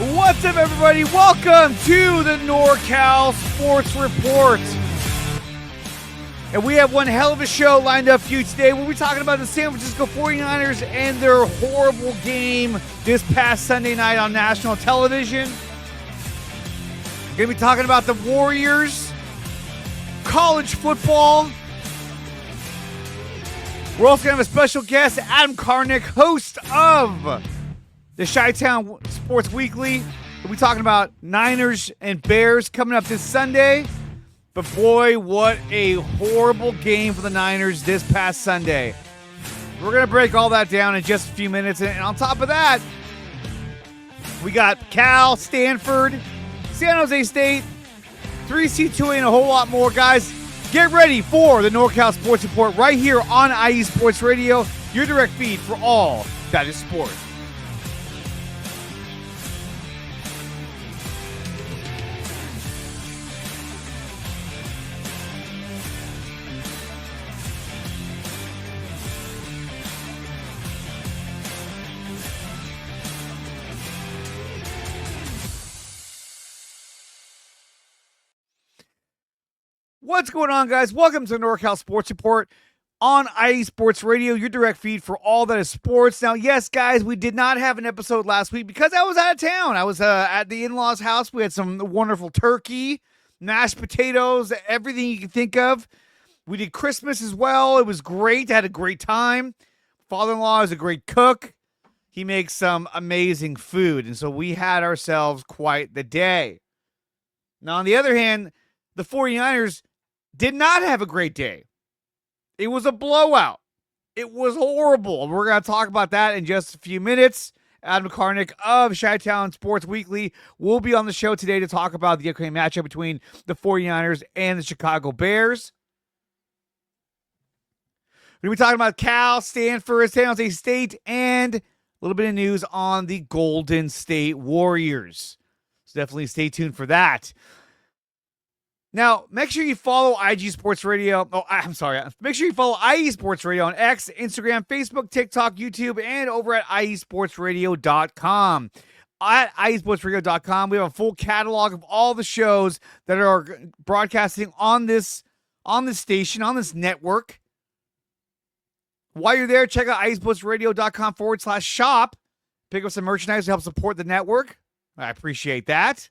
What's up, everybody? Welcome to the NorCal Sports Report. And we have one hell of a show lined up for you today. We'll be talking about the San Francisco 49ers and their horrible game this past Sunday night on national television. We're going to be talking about the Warriors, college football. We're also going to have a special guest, Adam Karnick, host of the Chi-Town Sports Weekly. We'll be talking about Niners and Bears coming up this Sunday. But boy, what a horrible game for the Niners this past Sunday. We're going to break all that down in just a few minutes. And on top of that, we got Cal, Stanford, San Jose State, 3C2A, and a whole lot more. Guys, get ready for the NorCal Sports Report right here on IE Sports Radio, your direct feed for all that is sports. What's going on, guys? Welcome to the NorCal Sports Report on IE Sports Radio, your direct feed for all that is sports. Now, yes, guys, we did not have an episode last week because I was out of town. I was at the in-laws' house. We had some wonderful turkey, mashed potatoes, everything you can think of. We did Christmas as well. It was great. I had a great time. Father-in-law is a great cook. He makes some amazing food, and so we had ourselves quite the day. Now, on the other hand, the 49ers did not have a great day. It was a blowout. It was horrible. We're going to talk about that in just a few minutes. Adam Karnick of Chi-Town Sports Weekly will be on the show today to talk about the upcoming matchup between the 49ers and the Chicago Bears. We're going to be talking about Cal, Stanford, San Jose State, and a little bit of news on the Golden State Warriors. So definitely stay tuned for that. Now, make sure you follow IG Sports Radio. Make sure you follow IE Sports Radio on X, Instagram, Facebook, TikTok, YouTube, and over at IESportsRadio.com. At IESportsRadio.com, we have a full catalog of all the shows that are broadcasting on this station, on this network. While you're there, check out IESportsRadio.com/shop. Pick up some merchandise to help support the network. I appreciate that.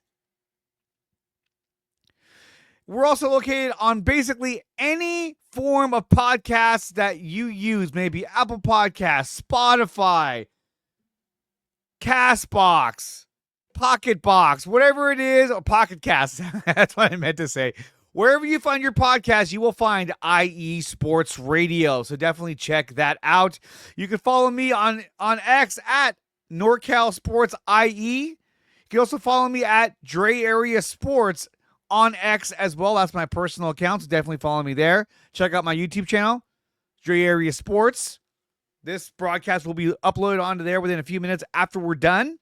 We're also located on basically any form of podcasts that you use, maybe Apple Podcasts, Spotify, CastBox, PocketBox, whatever it is, or Pocket Cast. That's what I meant to say. Wherever you find your podcast, you will find IE Sports Radio. So definitely check that out. You can follow me on X at NorCal Sports IE. You can also follow me at DreArea Sports on X as well. That's my personal account, so definitely follow me there. Check out my YouTube channel, DreArea Sports. This broadcast will be uploaded onto there within a few minutes after we're done.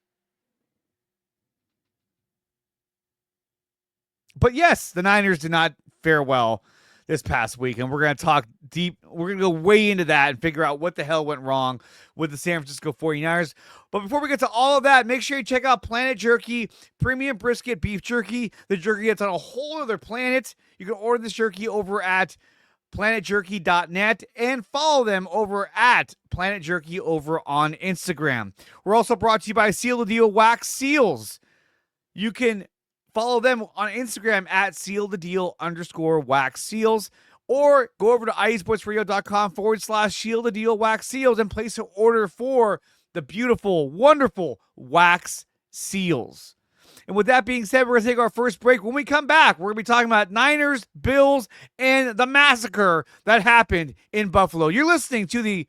But yes, the Niners did not fare well this past week, and we're going to talk deep. We're going to go way into that and figure out what the hell went wrong with the San Francisco 49ers. But before we get to all of that, make sure you check out Planet Jerky Premium Brisket Beef Jerky, the jerky that's on a whole other planet. You can order this jerky over at planetjerky.net and follow them over at Planet Jerky over on Instagram. We're also brought to you by Seal the Deal Wax Seals. You can follow them on Instagram at SealTheDeal_Wax Seals, or go over to IESportsRadio.com/Seal the Deal Wax Seals and place an order for the beautiful, wonderful wax seals. And with that being said, we're going to take our first break. When we come back, we're going to be talking about Niners, Bills, and the massacre that happened in Buffalo. You're listening to the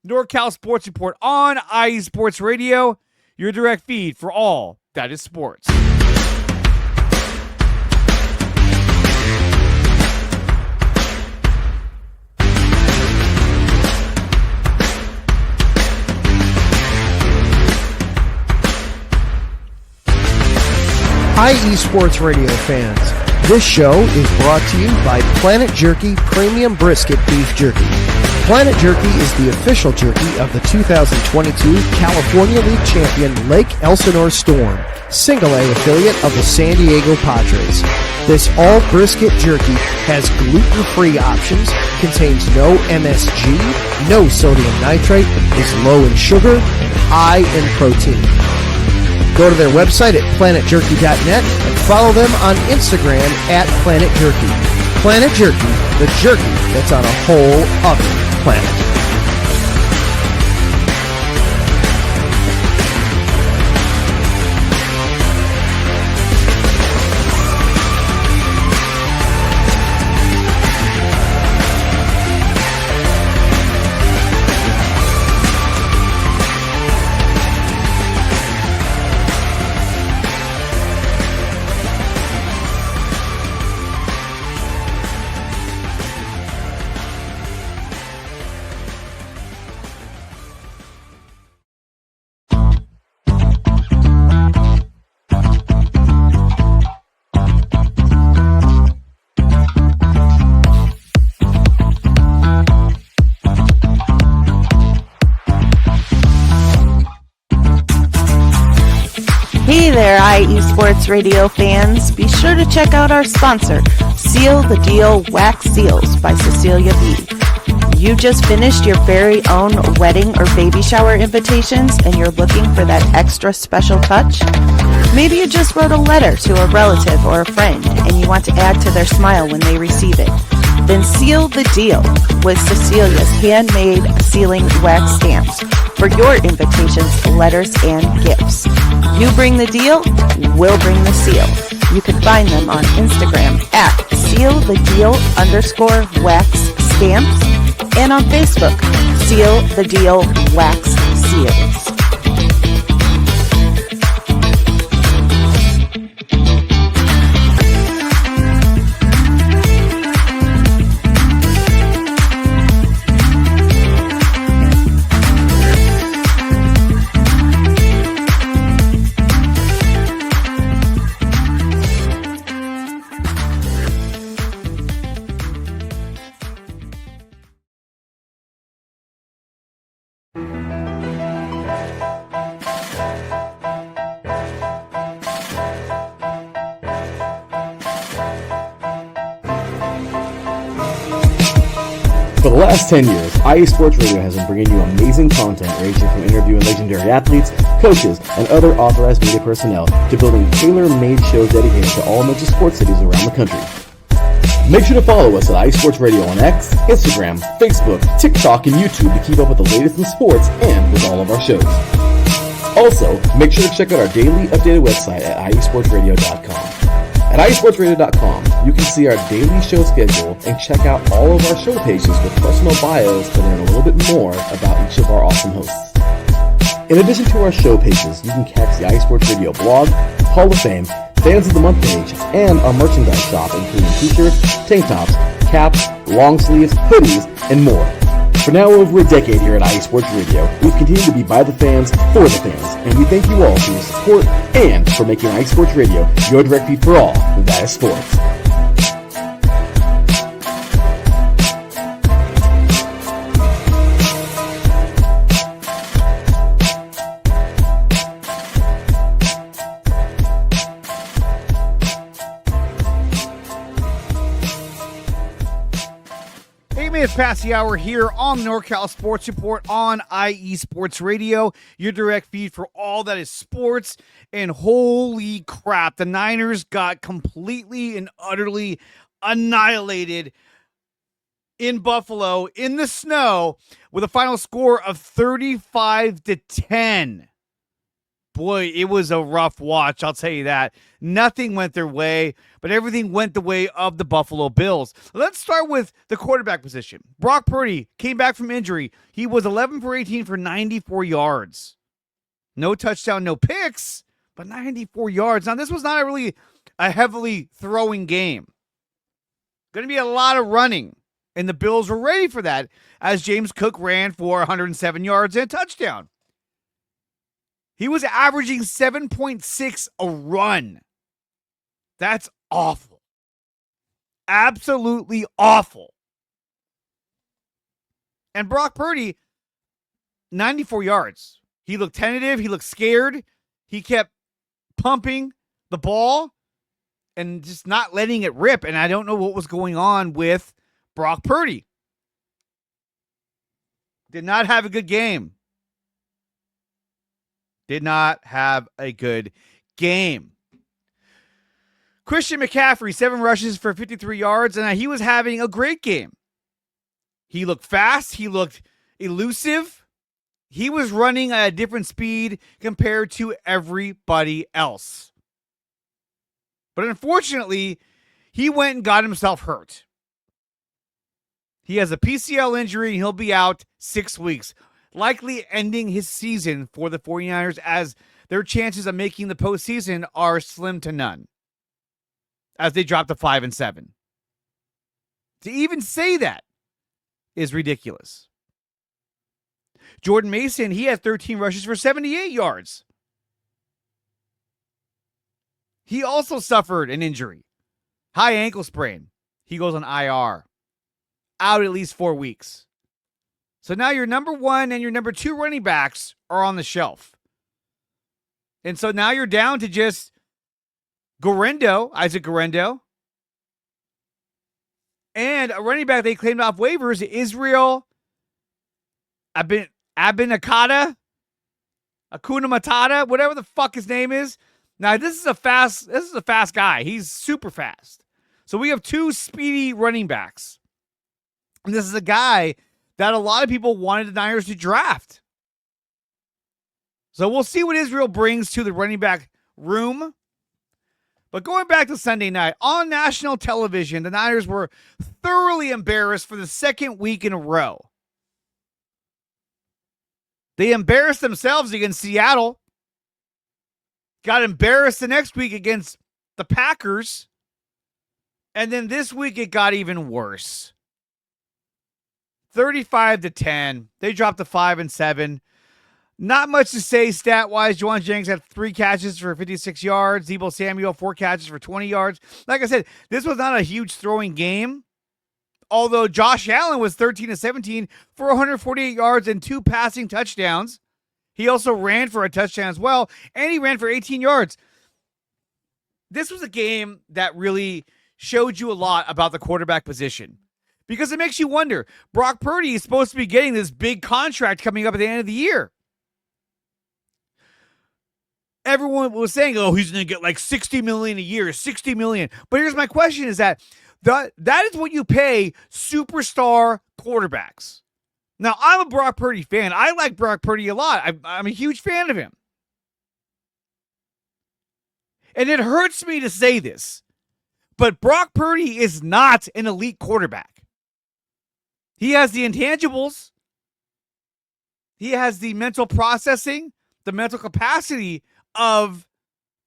NorCal Sports Report on IE Sports Radio, your direct feed for all that is sports. IE Sports Radio fans, this show is brought to you by Planet Jerky Premium Brisket Beef Jerky. Planet Jerky is the official jerky of the 2022 California League champion Lake Elsinore Storm. single-A affiliate of the San Diego Padres. This all brisket jerky has gluten-free options, contains no MSG, no sodium nitrate, is low in sugar, and high in protein. Go to their website at planetjerky.net and follow them on Instagram at Planet Jerky. Planet Jerky, the jerky that's on a whole other planet. Hey there, IE Sports Radio fans. Be sure to check out our sponsor, Seal the Deal Wax Seals by Cecilia B. You just finished your very own wedding or baby shower invitations and you're looking for that extra special touch? Maybe you just wrote a letter to a relative or a friend and you want to add to their smile when they receive it. Then seal the deal with Cecilia's handmade sealing wax stamps for your invitations, letters, and gifts. You bring the deal, we'll bring the seal. You can find them on Instagram at sealthedeal_wax stamps and on Facebook, Seal the Deal Wax Seals. For the last 10 years, IE Sports Radio has been bringing you amazing content ranging from interviewing legendary athletes, coaches, and other authorized media personnel to building tailor-made shows dedicated to all major sports cities around the country. Make sure to follow us at IE Sports Radio on X, Instagram, Facebook, TikTok, and YouTube to keep up with the latest in sports and with all of our shows. Also, make sure to check out our daily updated website at iesportsradio.com. At iesportsradio.com, you can see our daily show schedule and check out all of our show pages with personal bios to learn a little bit more about each of our awesome hosts. In addition to our show pages, you can catch the IE Sports Radio blog, Hall of Fame, Fans of the Month page, and our merchandise shop including t-shirts, tank tops, caps, long sleeves, hoodies, and more. For now over a decade here at IE Sports Radio, we've continued to be by the fans, for the fans, and we thank you all for your support and for making IE Sports Radio your direct feed for all that is sports. Past the hour here on NorCal Sports Report on IE Sports Radio, your direct feed for all that is sports. And holy crap, the Niners got completely and utterly annihilated in Buffalo in the snow with a final score of 35-10. Boy, it was a rough watch, I'll tell you that. Nothing went their way, but everything went the way of the Buffalo Bills. Let's start with the quarterback position. Brock Purdy came back from injury. He was 11 for 18 for 94 yards. No touchdown, no picks, but 94 yards. Now, this was not really a heavily throwing game. Going to be a lot of running, and the Bills were ready for that as James Cook ran for 107 yards and a touchdown. He was averaging 7.6 a run. That's awful. Absolutely awful. And Brock Purdy, 94 yards. He looked tentative. He looked scared. He kept pumping the ball and just not letting it rip. And I don't know what was going on with Brock Purdy. Did not have a good game. Did not have a good game. Christian McCaffrey, 7 rushes for 53 yards, and he was having a great game. He looked fast. He looked elusive. He was running at a different speed compared to everybody else. But unfortunately, he went and got himself hurt. He has a PCL injury, and he'll be out 6 weeks, likely ending his season for the 49ers, as their chances of making the postseason are slim to none, as they drop to 5-7. To even say that is ridiculous. Jordan Mason, he has 13 rushes for 78 yards. He also suffered an injury, high ankle sprain. He goes on IR, out at least 4 weeks. So now your number 1 and your number 2 running backs are on the shelf. And so now you're down to just Isaac Guerendo, and a running back they claimed off waivers, Israel Akuna Matata, whatever the fuck his name is. Now this is a fast guy. He's super fast. So we have 2 speedy running backs. And this is a guy that a lot of people wanted the Niners to draft. So we'll see what Israel brings to the running back room. But going back to Sunday night, on national television, the Niners were thoroughly embarrassed for the second week in a row. They embarrassed themselves against Seattle. Got embarrassed the next week against the Packers. And then this week it got even worse. 35-10. They dropped to 5-7. Not much to say stat-wise. Juwan Jennings had 3 catches for 56 yards. Deebo Samuel, 4 catches for 20 yards. Like I said, this was not a huge throwing game. Although Josh Allen was 13-17 for 148 yards and 2 passing touchdowns. He also ran for a touchdown as well, and he ran for 18 yards. This was a game that really showed you a lot about the quarterback position, because it makes you wonder. Brock Purdy is supposed to be getting this big contract coming up at the end of the year. Everyone was saying, oh, he's going to get like $60 million a year, $60 million. But here's my question, is that is what you pay superstar quarterbacks. Now, I'm a Brock Purdy fan. I like Brock Purdy a lot. I'm a huge fan of him. And it hurts me to say this, but Brock Purdy is not an elite quarterback. He has the intangibles. He has the mental processing, the mental capacity of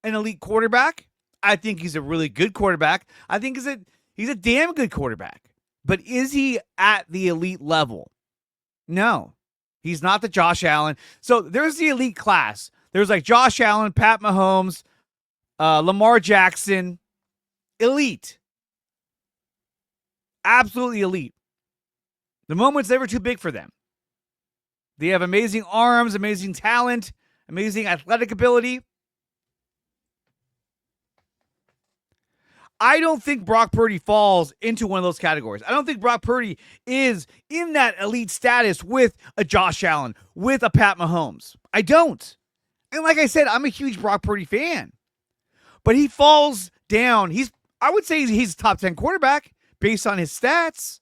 an elite quarterback. I think he's a really good quarterback. I think he's a damn good quarterback. But is he at the elite level? No. He's not the Josh Allen. So there's the elite class. There's like Josh Allen, Pat Mahomes, Lamar Jackson. Elite. Absolutely elite. The moment's never too big for them. They have amazing arms, amazing talent, amazing athletic ability. I don't think Brock Purdy falls into one of those categories. I don't think Brock Purdy is in that elite status with a Josh Allen, with a Pat Mahomes. I don't. And like I said, I'm a huge Brock Purdy fan. But he falls down. I would say he's a top 10 quarterback based on his stats.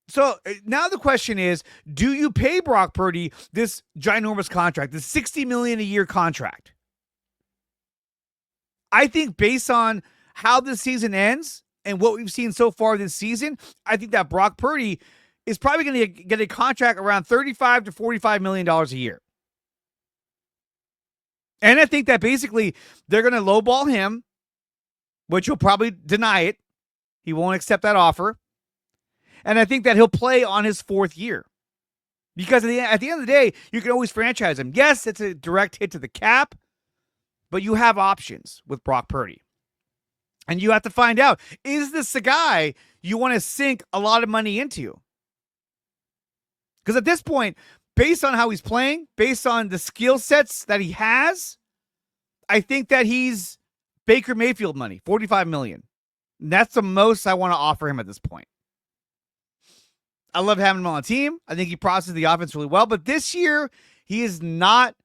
So now the question is, do you pay Brock Purdy this ginormous contract, this $60 million a year contract? I think based on how this season ends and what we've seen so far this season, I think that Brock Purdy is probably going to get a contract around $35 to $45 million a year. And I think that basically they're going to lowball him, which he'll probably deny it. He won't accept that offer. And I think that he'll play on his 4th year. Because at the end of the day, you can always franchise him. Yes, it's a direct hit to the cap, but you have options with Brock Purdy. And you have to find out, is this a guy you want to sink a lot of money into? Because at this point, based on how he's playing, based on the skill sets that he has, I think that he's Baker Mayfield money, $45 million. That's the most I want to offer him at this point. I love having him on the team. I think he processes the offense really well. But this year, he is not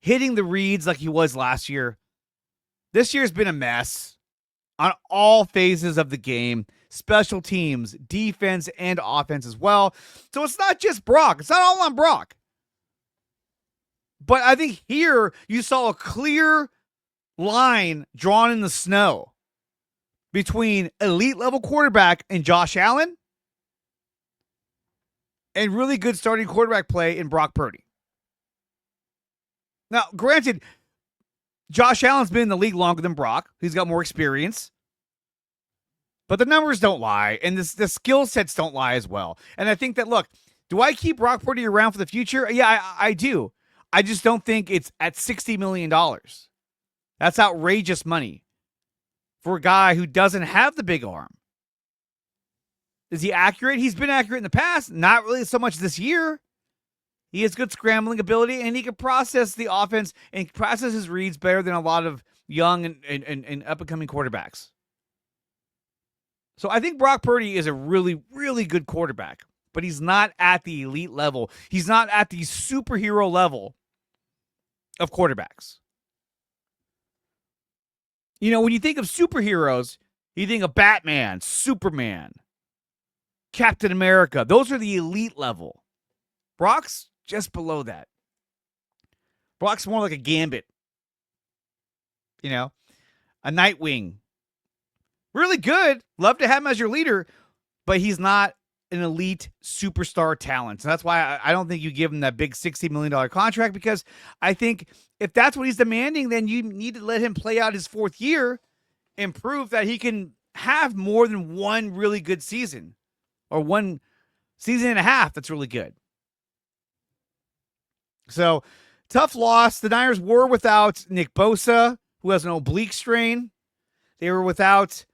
hitting the reads like he was last year. This year's been a mess on all phases of the game, special teams, defense, and offense as well. So it's not just Brock. It's not all on Brock. But I think here you saw a clear line drawn in the snow between elite level quarterback and Josh Allen and really good starting quarterback play in Brock Purdy. Now, granted, Josh Allen's been in the league longer than Brock. He's got more experience. But the numbers don't lie, and the skill sets don't lie as well. And I think that, look, do I keep Brock Purdy around for the future? Yeah, I do. I just don't think it's at $60 million. That's outrageous money for a guy who doesn't have the big arm. Is he accurate? He's been accurate in the past. Not really so much this year. He has good scrambling ability, and he can process the offense and process his reads better than a lot of young and up-and-coming quarterbacks. So I think Brock Purdy is a really, really good quarterback, but he's not at the elite level. He's not at the superhero level of quarterbacks. You know, when you think of superheroes, you think of Batman, Superman, Captain America. Those are the elite level. Brock's just below that. Brock's more like a Gambit. You know, a Nightwing. Really good. Love to have him as your leader, but he's not an elite superstar talent. So that's why I don't think you give him that big $60 million contract, because I think if that's what he's demanding, then you need to let him play out his fourth year and prove that he can have more than one really good season or one season and a half that's really good. So, tough loss. The Niners were without Nick Bosa, who has an oblique strain. They were without,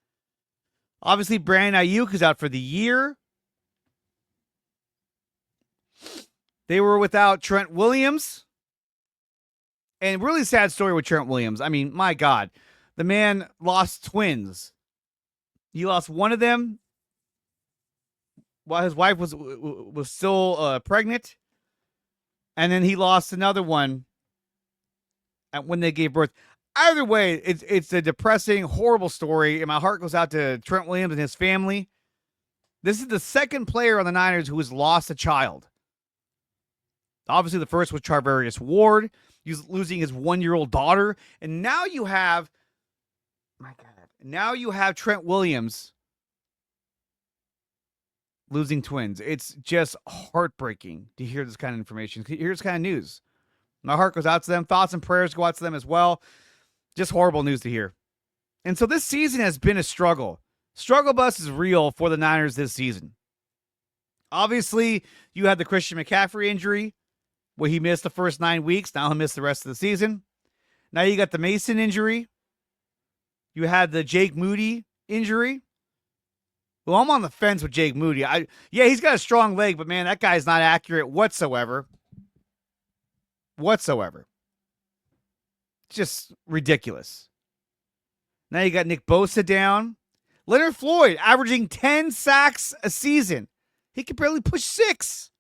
obviously, Brandon Ayuk is out for the year. They were without Trent Williams. And really sad story with Trent Williams. I mean, my God. The man lost twins. He lost one of them while his wife was still pregnant. And then he lost another one when they gave birth. Either way, it's a depressing, horrible story, and my heart goes out to Trent Williams and his family. This is the second player on the Niners who has lost a child. Obviously, the first was Charvarius Ward. He's losing his 1-year-old daughter. And now you have, my God, now you have Trent Williams losing twins. It's just heartbreaking to hear this kind of information. Here's kind of news. My heart goes out to them. Thoughts and prayers go out to them as well. Just horrible news to hear. And so this season has been a struggle. Struggle bus is real for the Niners this season. Obviously, you had the Christian McCaffrey injury, where he missed the first 9 weeks. Now he'll miss the rest of the season. Now you got the Mason injury. You had the Jake Moody injury. Well, I'm on the fence with Jake Moody. Yeah, he's got a strong leg, but man, that guy's not accurate whatsoever. Whatsoever. Just ridiculous. Now you got Nick Bosa down. Leonard Floyd averaging 10 sacks a season. He can barely push 6.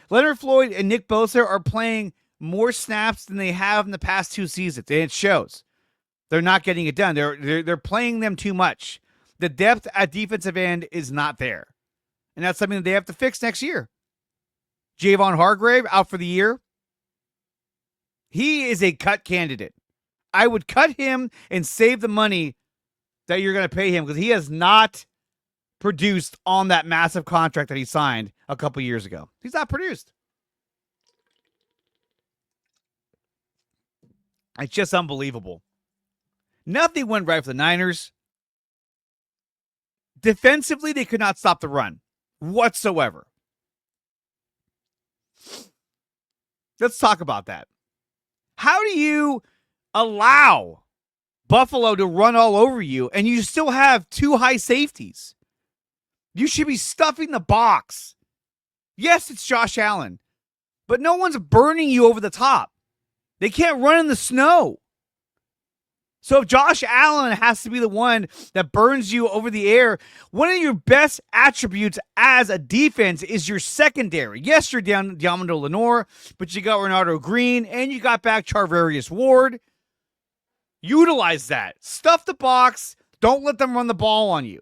Leonard Floyd and Nick Bosa are playing more snaps than they have in the past 2 seasons, and it shows. They're not getting it done. They're playing them too much. The depth at defensive end is not there. And that's something that they have to fix next year. Javon Hargrave out for the year. He is a cut candidate. I would cut him and save the money that you're going to pay him, because he has not produced on that massive contract that he signed a couple years ago. He's not produced. It's just unbelievable. Nothing went right for the Niners. Defensively, they could not stop the run whatsoever. Let's talk about that. How do you allow Buffalo to run all over you and you still have 2 high safeties? You should be stuffing the box Yes, it's Josh Allen, but no one's burning you over the top. They can't run in the snow. So if Josh Allen has to be the one that burns you over the air, one of your best attributes as a defense is your secondary. Yes, you're down Diamond Lenore, but you got Renardo Green and you got back Charvarius Ward. Utilize that. Stuff the box. Don't let them run the ball on you.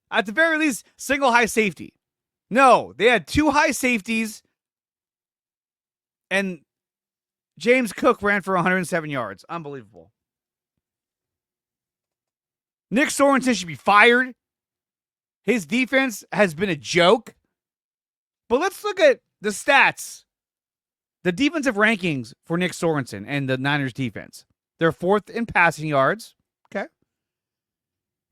At the very least, single high safety. No, they had 2 high safeties, and James Cook ran for 107 yards. Unbelievable. Nick Sorensen should be fired. His defense has been a joke. But let's look at the stats. The defensive rankings for Nick Sorensen and the Niners defense. They're 4th in passing yards. Okay.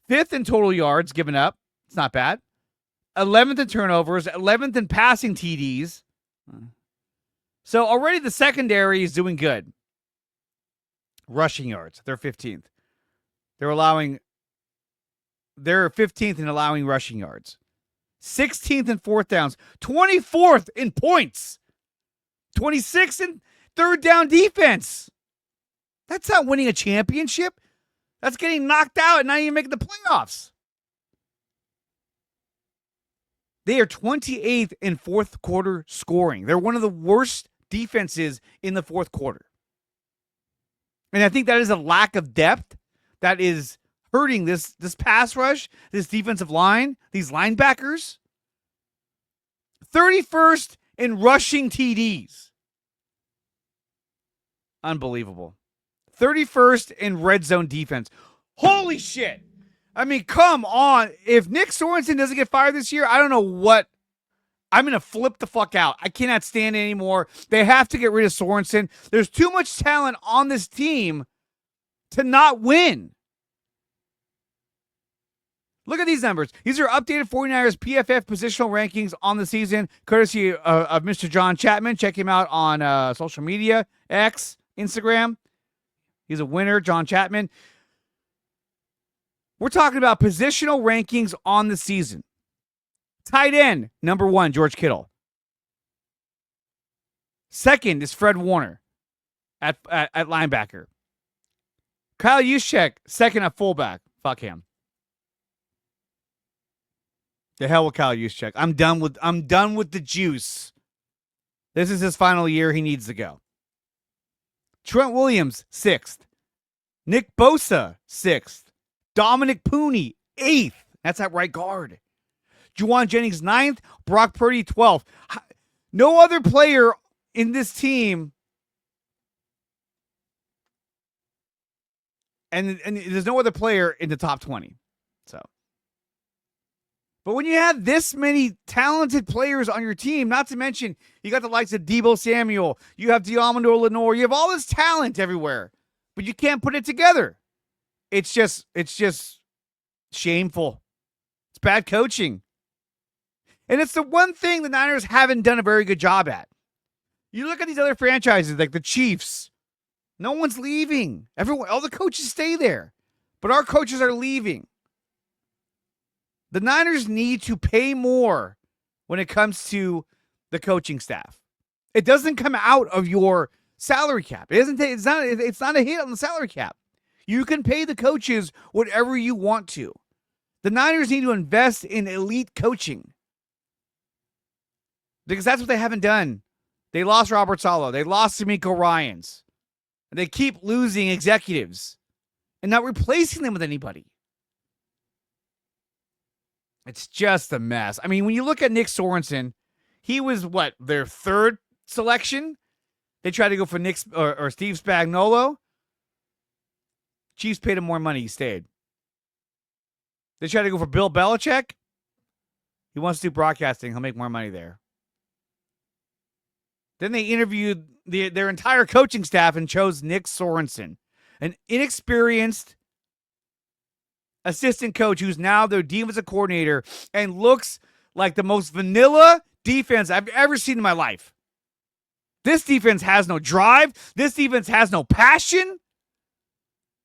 5th in total yards given up. It's not bad. 11th in turnovers. 11th in passing TDs. So already the secondary is doing good. Rushing yards. They're 15th. They're 15th in allowing rushing yards. 16th in 4th downs. 24th in points. 26th in 3rd down defense. That's not winning a championship. That's getting knocked out and not even making the playoffs. They are 28th in 4th quarter scoring. They're one of the worst defenses in the 4th quarter. And I think that is a lack of depth that is hurting this pass rush, this defensive line, these linebackers. 31st in rushing TDs. Unbelievable. 31st in red zone defense. Holy shit. I mean, come on. If Nick Sorensen doesn't get fired this year, I don't know what. I'm going to flip the fuck out. I cannot stand it anymore. They have to get rid of Sorensen. There's too much talent on this team to not win. Look at these numbers. These are updated 49ers PFF positional rankings on the season, courtesy of Mr. John Chapman. Check him out on social media, X, Instagram. He's a winner, John Chapman. We're talking about positional rankings on the season. Tight end, number 1, George Kittle. 2nd is Fred Warner at linebacker. Kyle Juszczyk, 2nd at fullback. Fuck him. The hell with Kyle Juszczyk. I'm done with the juice. This is his final year. He needs to go. Trent Williams, 6th. Nick Bosa, 6th. Dominic Pooney, 8th. That's at right guard. Juwan Jennings, 9th. Brock Purdy, 12th. No other player in this team. And there's no other player in the top 20. So. But when you have this many talented players on your team, not to mention you got the likes of Deebo Samuel, you have Diamondor Lenore, you have all this talent everywhere, but you can't put it together. It's just shameful. It's bad coaching. And it's the one thing the Niners haven't done a very good job at. You look at these other franchises like the Chiefs. No one's leaving. All the coaches stay there. But our coaches are leaving. The Niners need to pay more when it comes to the coaching staff. It doesn't come out of your salary cap. It's not a hit on the salary cap. You can pay the coaches whatever you want to. The Niners need to invest in elite coaching. Because that's what they haven't done. They lost Robert Saleh. They lost D'Amico Ryans. And they keep losing executives and not replacing them with anybody. It's just a mess. I mean, when you look at Nick Sorensen, he was their 3rd selection? They tried to go for Nick or Steve Spagnuolo. Chiefs paid him more money. He stayed. They tried to go for Bill Belichick. He wants to do broadcasting. He'll make more money there. Then they interviewed their entire coaching staff and chose Nick Sorensen, an inexperienced assistant coach who's now their defensive coordinator and looks like the most vanilla defense I've ever seen in my life. This defense has no drive. This defense has no passion.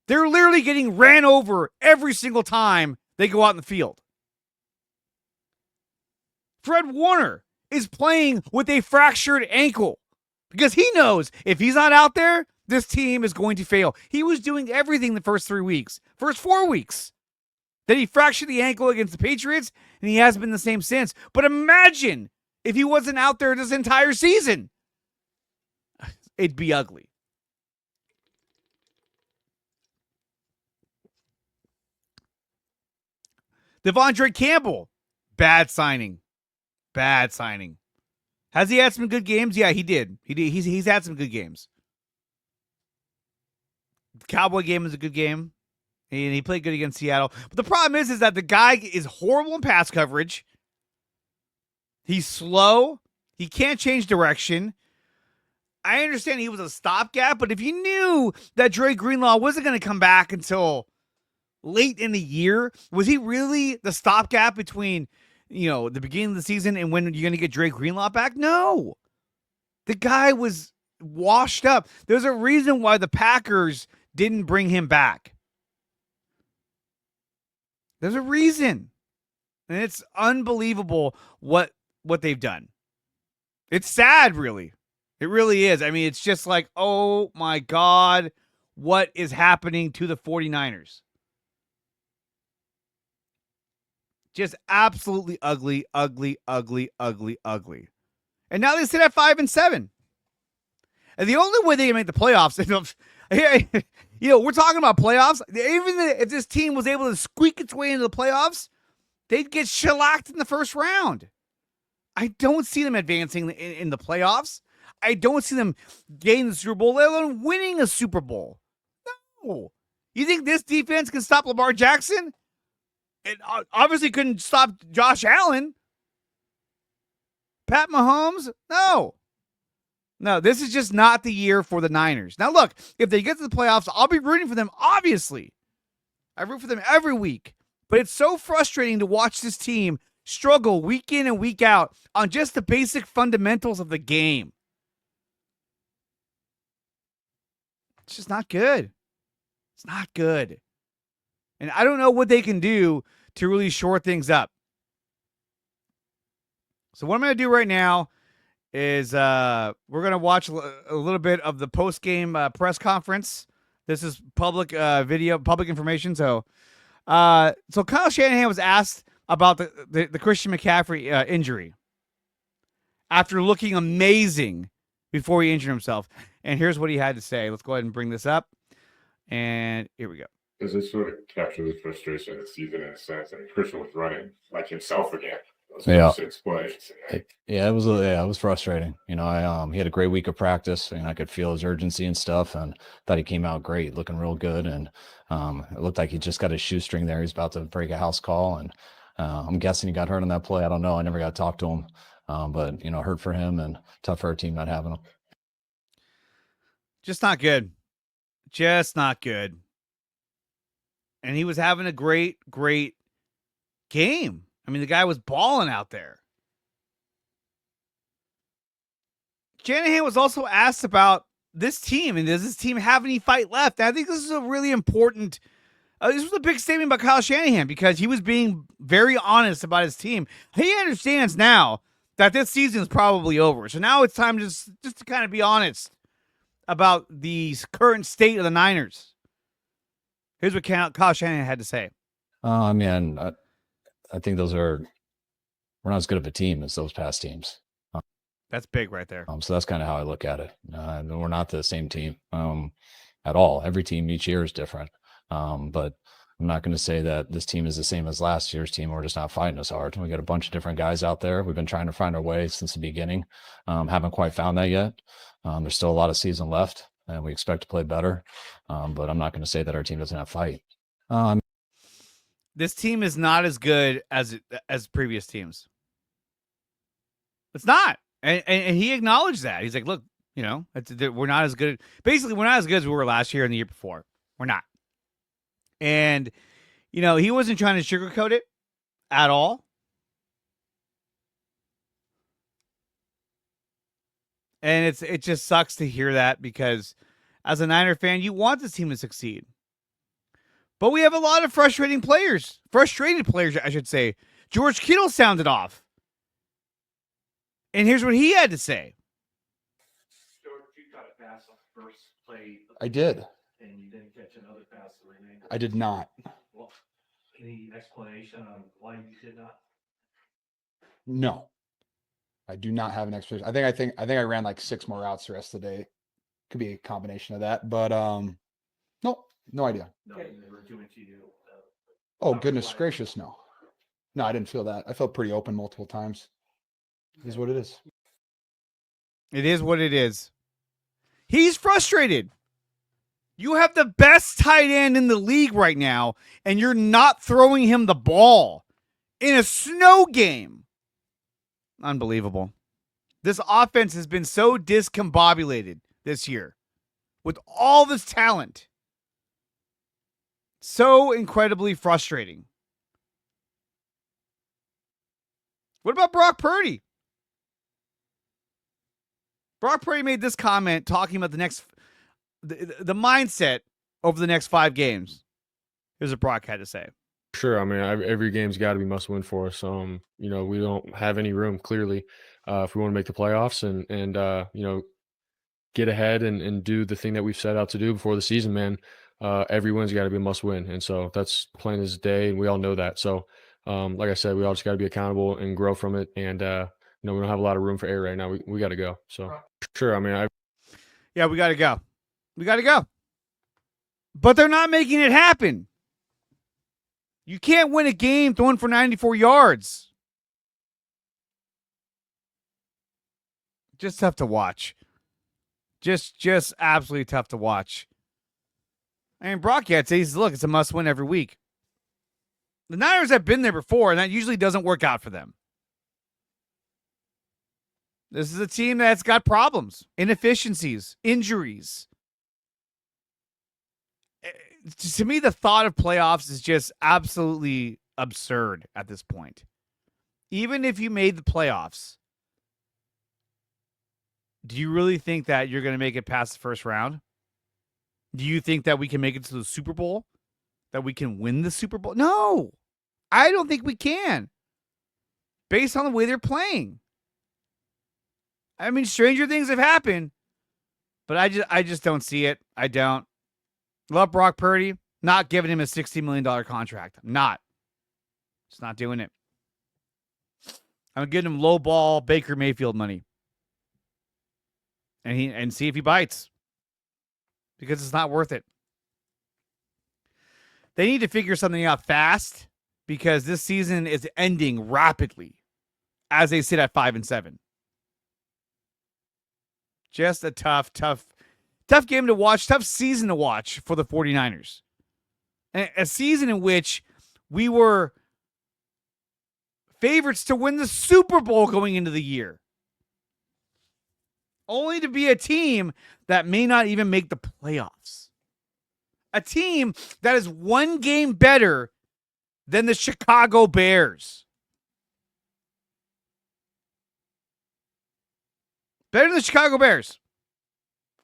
They're literally getting ran over every single time they go out in the field. Fred Warner is playing with a fractured ankle because he knows if he's not out there, this team is going to fail. He was doing everything the first 4 weeks. Then he fractured the ankle against the Patriots, and he hasn't been the same since. But imagine if he wasn't out there this entire season. It'd be ugly. Devondre Campbell, bad signing. Has he had some good games? Yeah, he did. He's had some good games. The Cowboy game was a good game. And he played good against Seattle. But the problem is that the guy is horrible in pass coverage. He's slow. He can't change direction. I understand he was a stopgap, but if you knew that Dre Greenlaw wasn't going to come back until late in the year, was he really the stopgap between, the beginning of the season and when you're going to get Dre Greenlaw back? No. The guy was washed up. There's a reason why the Packers didn't bring him back. There's a reason. And it's unbelievable what they've done. It's sad, really. It really is. I mean, it's just like, oh my God, what is happening to the 49ers? Just absolutely ugly. And now they sit at 5-7. And the only way they can make the playoffs, we're talking about playoffs. Even if this team was able to squeak its way into the playoffs, they'd get shellacked in the first round. I don't see them advancing in the playoffs. I don't see them getting the Super Bowl, let alone winning a Super Bowl. No. You think this defense can stop Lamar Jackson? It obviously couldn't stop Josh Allen. Pat Mahomes? No. No, this is just not the year for the Niners. Now, look, if they get to the playoffs, I'll be rooting for them, obviously. I root for them every week. But it's so frustrating to watch this team struggle week in and week out on just the basic fundamentals of the game. It's just not good. It's not good. And I don't know what they can do to really shore things up. So what I'm going to do right now is we're going to watch a little bit of the post-game press conference. This is public video, public information. So Kyle Shanahan was asked about the Christian McCaffrey injury after looking amazing before he injured himself. And here's what he had to say. Let's go ahead and bring this up. And here we go. Does this sort of capture the frustration of the season in a sense? I mean, Christian was running like himself again. Yeah. 6 plays. Yeah, it was frustrating. He had a great week of practice, and I could feel his urgency and stuff, and thought he came out great, looking real good. And it looked like he just got his shoestring there. He's about to break a house call, and I'm guessing he got hurt on that play. I don't know. I never got to talk to him, but hurt for him and tough for our team not having him. Just not good. Just not good. And he was having a great game. I mean, the guy was balling out there. Shanahan was also asked about this team, and does this team have any fight left? And I think this is a really important, this was a big statement by Kyle Shanahan because he was being very honest about his team. He understands now that this season is probably over. So now it's time just to kind of be honest about the current state of the Niners. Here's what Kyle Shanahan had to say. I think we're not as good of a team as those past teams. That's big right there. So that's kind of how I look at it. We're not the same team at all. Every team each year is different. But I'm not going to say that this team is the same as last year's team. We're just not fighting as hard. We got a bunch of different guys out there. We've been trying to find our way since the beginning. Haven't quite found that yet. There's still a lot of season left, and we expect to play better. But I'm not going to say that our team doesn't have fight. This team is not as good as previous teams. It's not. And he acknowledged that. He's like, look, we're not as good. Basically, we're not as good as we were last year and the year before. We're not. And, he wasn't trying to sugarcoat it at all. And it just sucks to hear that because as a Niner fan, you want this team to succeed. But we have a lot of frustrated players, I should say. George Kittle sounded off. And here's what he had to say. I did. And you didn't catch another pass the remainder. I did not. Well, any explanation on why you did not? No. I do not have an explanation. I think I ran like 6 more routes the rest of the day. Could be a combination of that, but no idea. No, they were doing to you. Oh, goodness gracious, no. No, I didn't feel that. I felt pretty open multiple times. It is what it is. It is what it is. He's frustrated. You have the best tight end in the league right now, and you're not throwing him the ball in a snow game. Unbelievable. This offense has been so discombobulated this year with all this talent. So incredibly frustrating. What about Brock Purdy? Brock Purdy made this comment talking about the mindset over the next 5 games. Here's what Brock had to say. Sure. I mean, every game's got to be must win for us. We don't have any room clearly if we want to make the playoffs and get ahead and do the thing that we've set out to do before the season, man. Every win's got to be a must win. And so that's plain as day. And we all know that. So, like I said, we all just got to be accountable and grow from it. And, we don't have a lot of room for error right now. We got to go. So sure. I mean, yeah, we got to go. We got to go. But they're not making it happen. You can't win a game throwing for 94 yards. Just tough to watch. Just absolutely tough to watch. I mean, Brock yet says, look, it's a must win every week. The Niners have been there before, and that usually doesn't work out for them. This is a team that's got problems, inefficiencies, injuries. To me, the thought of playoffs is just absolutely absurd at this point. Even if you made the playoffs, do you really think that you're going to make it past the first round? Do you think that we can make it to the Super Bowl? That we can win the Super Bowl? No, I don't think we can. Based on the way they're playing. I mean, stranger things have happened, but I just don't see it. I don't. Love Brock Purdy. Not giving him a $60 million contract. I'm not. Just not doing it. I'm getting him low ball Baker Mayfield money. And see if he bites. Because it's not worth it. They need to figure something out fast because this season is ending rapidly as they sit at 5-7. Just a tough game to watch, tough season to watch for the 49ers. A season in which we were favorites to win the Super Bowl going into the year. Only to be a team that may not even make the playoffs. A team that is one game better than the Chicago Bears. Better than the Chicago Bears.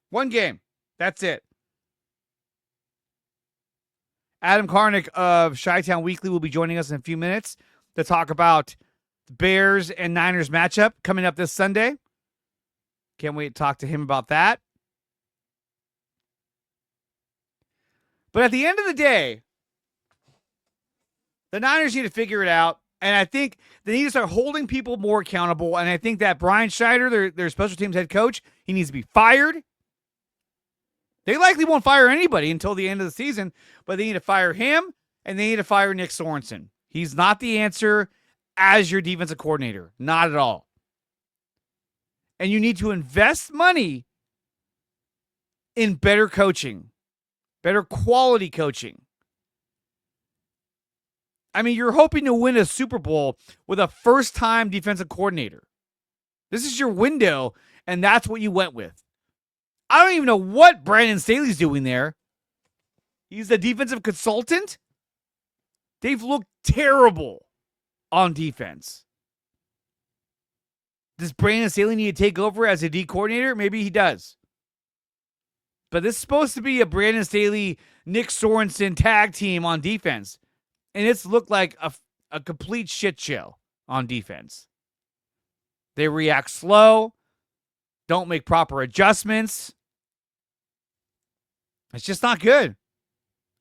One game. That's it. Adam Karnick of Chi-Town Weekly will be joining us in a few minutes to talk about the Bears and Niners matchup coming up this Sunday. Can't wait to talk to him about that. But at the end of the day, the Niners need to figure it out. And I think they need to start holding people more accountable. And I think that Brian Schneider, their special teams head coach, he needs to be fired. They likely won't fire anybody until the end of the season, but they need to fire him and they need to fire Nick Sorensen. He's not the answer as your defensive coordinator. Not at all. And you need to invest money in better coaching, better quality coaching. I mean, you're hoping to win a Super Bowl with a first-time defensive coordinator. This is your window, and that's what you went with. I don't even know what Brandon Staley's doing there. He's a defensive consultant. They've looked terrible on defense. Does Brandon Staley need to take over as a D coordinator? Maybe he does. But this is supposed to be a Brandon Staley, Nick Sorensen tag team on defense. And it's looked like a complete shit show on defense. They react slow, don't make proper adjustments. It's just not good.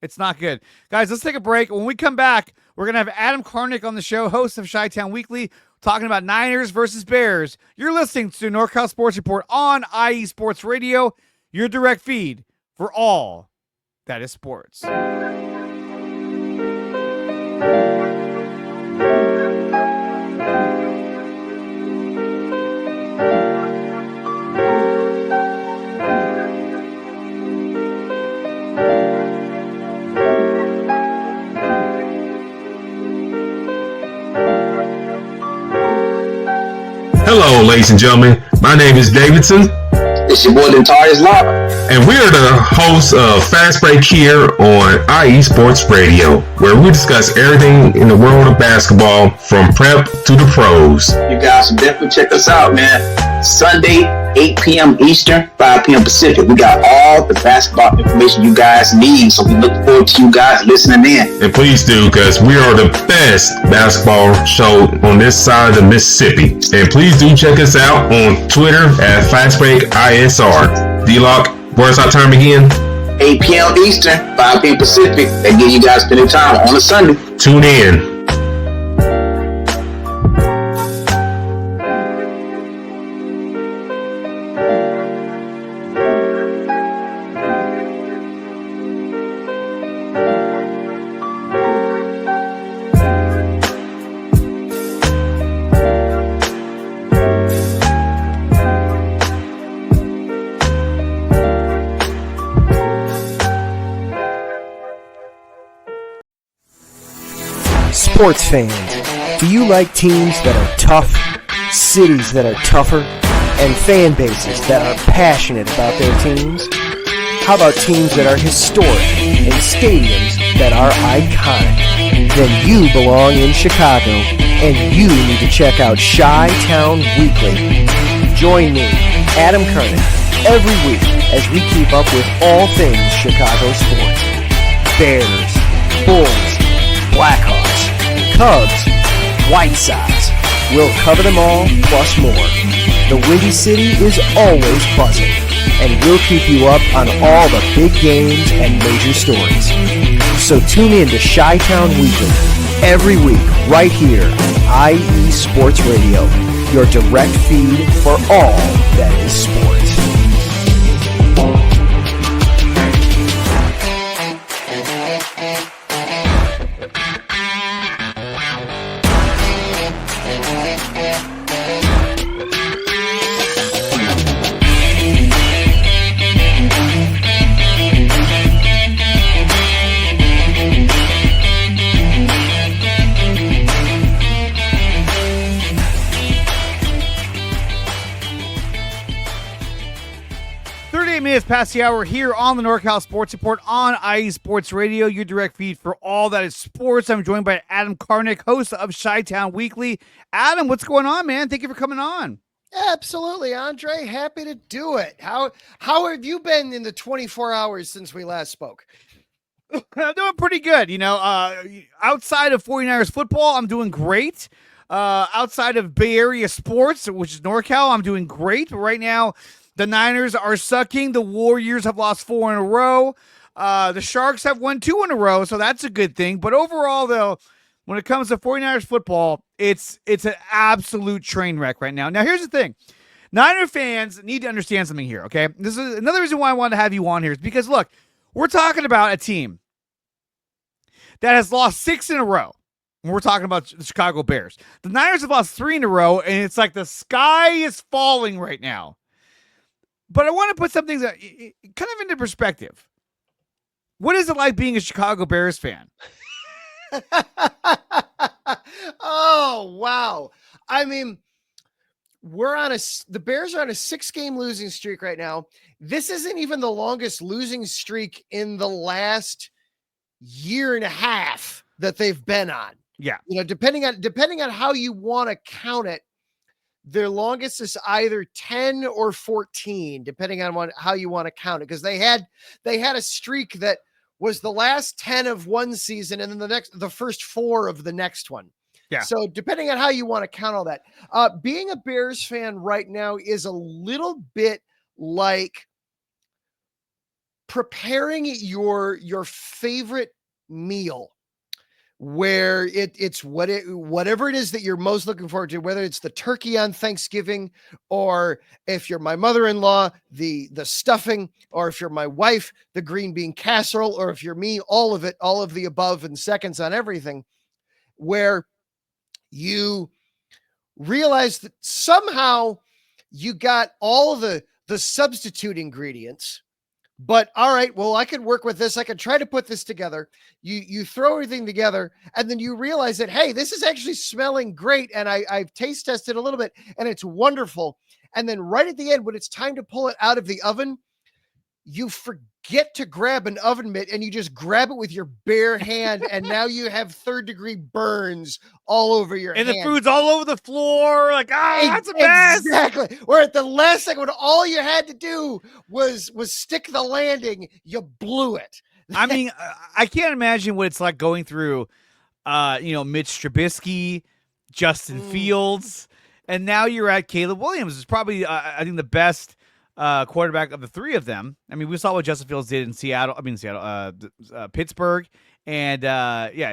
It's not good. Guys, let's take a break. When we come back, we're going to have Adam Karnick on the show, host of Chi-Town Weekly, talking about Niners versus Bears. You're listening to NorCal Sports Report on IE Sports Radio, your direct feed for all that is sports. Hello, ladies and gentlemen. My name is Davidson. It's your boy, Dentarius Locke. And we are the hosts of Fast Break here on IE Sports Radio, where we discuss everything in the world of basketball from prep to the pros. You guys should definitely check us out, man. Sunday, 8 p.m. Eastern, 5 p.m. Pacific. We got all the basketball information you guys need, so we look forward to you guys listening in. And please do, because we are the best basketball show on this side of the Mississippi. And please do check us out on Twitter at FastBreakISR. D-Lock, where's our time again? 8 p.m. Eastern, 5 p.m. Pacific. That gives you guys plenty of time on a Sunday. Tune in. Sports fans, do you like teams that are tough, cities that are tougher, and fan bases that are passionate about their teams? How about teams that are historic and stadiums that are iconic? Then you belong in Chicago, and you need to check out Chi-Town Weekly. Join me, Adam Karnick, every week as we keep up with all things Chicago sports. Bears, Bulls, Blackhawks, Cubs, White Sox. We'll cover them all, plus more. The Windy City is always buzzing, and we'll keep you up on all the big games and major stories. So tune in to Chi-Town Weekly every week right here on IE Sports Radio, your direct feed for all that is sports. Minutes past the hour here on the NorCal Sports Report on IE Sports Radio, your direct feed for all that is sports. I'm joined by Adam Karnick, host of Chi-Town Weekly. Adam, what's going on, man? Thank you for coming on. Absolutely, Andre. Happy to do it. How have you been in the 24 hours since we last spoke? I'm doing pretty good. You know, outside of 49ers football, I'm doing great. Outside of Bay Area sports, which is NorCal, I'm doing great. But right now, the Niners are sucking. The Warriors have lost 4 in a row. The Sharks have won 2 in a row, so that's a good thing. But overall, though, when it comes to 49ers football, it's an absolute train wreck right now. Now, here's the thing. Niner fans need to understand something here, okay? This is another reason why I wanted to have you on here is because, look, we're talking about a team that has lost 6 in a row. We're talking about the Chicago Bears. The Niners have lost 3 in a row, and it's like the sky is falling right now. But I want to put some things kind of into perspective. What is it like being a Chicago Bears fan? Oh, wow. I mean, the Bears are on a 6-game losing streak right now. This isn't even the longest losing streak in the last year and a half that they've been on. Yeah. You know, depending on how you want to count it, their longest is either 10 or 14, depending on how you want to count it. Because they had a streak that was the last 10 of one season and then the first 4 of the next one. Yeah. So depending on how you want to count all that, being a Bears fan right now is a little bit like preparing your favorite meal, where it's whatever it is that you're most looking forward to, whether it's the turkey on Thanksgiving, or if you're my mother-in-law, the stuffing, or if you're my wife, the green bean casserole, or if you're me, all of it, all of the above and seconds on everything, where you realize that somehow you got all the substitute ingredients. But all right, well, I could work with this. I could try to put this together. You throw everything together, and then you realize that, hey, this is actually smelling great. And I've taste tested a little bit, and it's wonderful. And then right at the end, when it's time to pull it out of the oven, you forget to grab an oven mitt, and you just grab it with your bare hand. And now you have 3rd-degree burns all over your hand. And the food's all over the floor. Like, that's a mess. Exactly. Where at the last second, when all you had to do was stick the landing, you blew it. I mean, I can't imagine what it's like going through, Mitch Trubisky, Justin Fields, and now you're at Caleb Williams. It's probably, I think, the best quarterback of the three of them. I mean, we saw what Justin Fields did in Pittsburgh, and